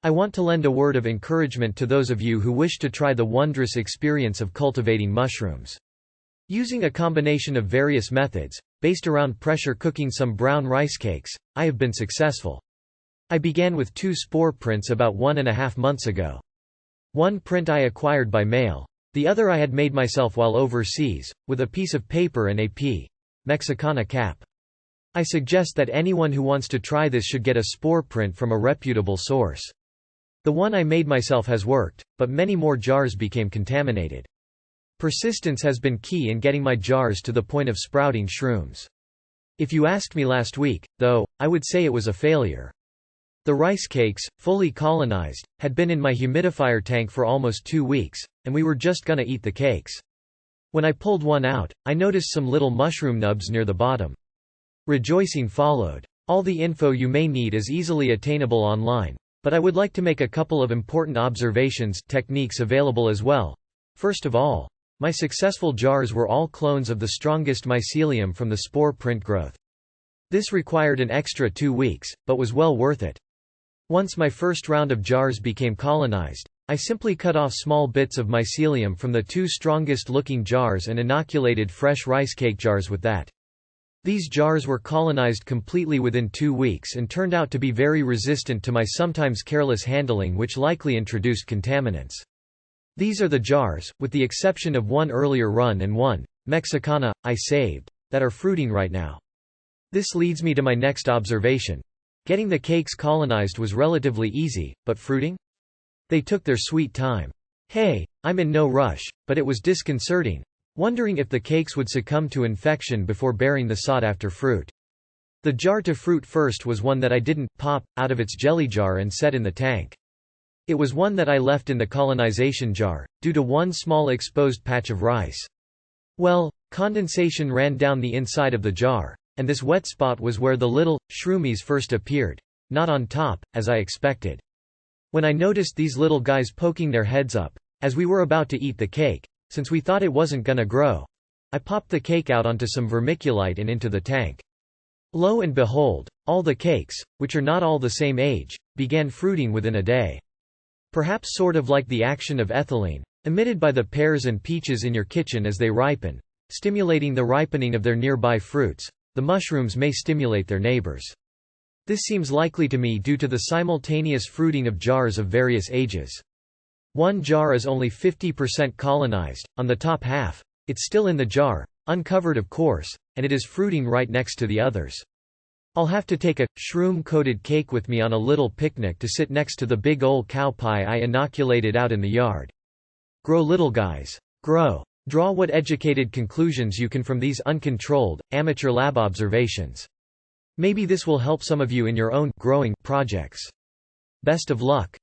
I want to lend a word of encouragement to those of you who wish to try the wondrous experience of cultivating mushrooms. Using a combination of various methods, based around pressure cooking some brown rice cakes, I have been successful. I began with 2 spore prints about 1.5 months ago. One print I acquired by mail. The other I had made myself while overseas, with a piece of paper and a P. Mexicana cap. I suggest that anyone who wants to try this should get a spore print from a reputable source. The one I made myself has worked, but many more jars became contaminated. Persistence has been key in getting my jars to the point of sprouting shrooms. If you asked me last week, though, I would say it was a failure. The rice cakes, fully colonized, had been in my humidifier tank for almost 2 weeks, and we were just gonna eat the cakes. When I pulled one out, I noticed some little mushroom nubs near the bottom. Rejoicing followed. All the info you may need is easily attainable online, but I would like to make a couple of important observations, techniques available as well. First of all, my successful jars were all clones of the strongest mycelium from the spore print growth. This required an extra 2 weeks, but was well worth it. Once my first round of jars became colonized, I simply cut off small bits of mycelium from the 2 strongest looking jars and inoculated fresh rice cake jars with that. These jars were colonized completely within 2 weeks and turned out to be very resistant to my sometimes careless handling, which likely introduced contaminants. These are the jars, with the exception of one earlier run and one, Mexicana, I saved, that are fruiting right now. This leads me to my next observation. Getting the cakes colonized was relatively easy, but fruiting? They took their sweet time. Hey, I'm in no rush, but it was disconcerting, wondering if the cakes would succumb to infection before bearing the sought-after fruit. The jar to fruit first was one that I didn't pop out of its jelly jar and set in the tank. It was one that I left in the colonization jar, due to one small exposed patch of rice. Well, condensation ran down the inside of the jar, and this wet spot was where the little shroomies first appeared, not on top, as I expected. When I noticed these little guys poking their heads up, as we were about to eat the cake, since we thought it wasn't gonna grow, I popped the cake out onto some vermiculite and into the tank. Lo and behold, all the cakes, which are not all the same age, began fruiting within a day. Perhaps sort of like the action of ethylene, emitted by the pears and peaches in your kitchen as they ripen, stimulating the ripening of their nearby fruits, the mushrooms may stimulate their neighbors. This seems likely to me due to the simultaneous fruiting of jars of various ages. One jar is only 50% colonized, on the top half. It's still in the jar, uncovered of course, and it is fruiting right next to the others. I'll have to take a shroom-coated cake with me on a little picnic to sit next to the big ol' cow pie I inoculated out in the yard. Grow, little guys. Grow. Draw what educated conclusions you can from these uncontrolled, amateur lab observations. Maybe this will help some of you in your own growing projects. Best of luck.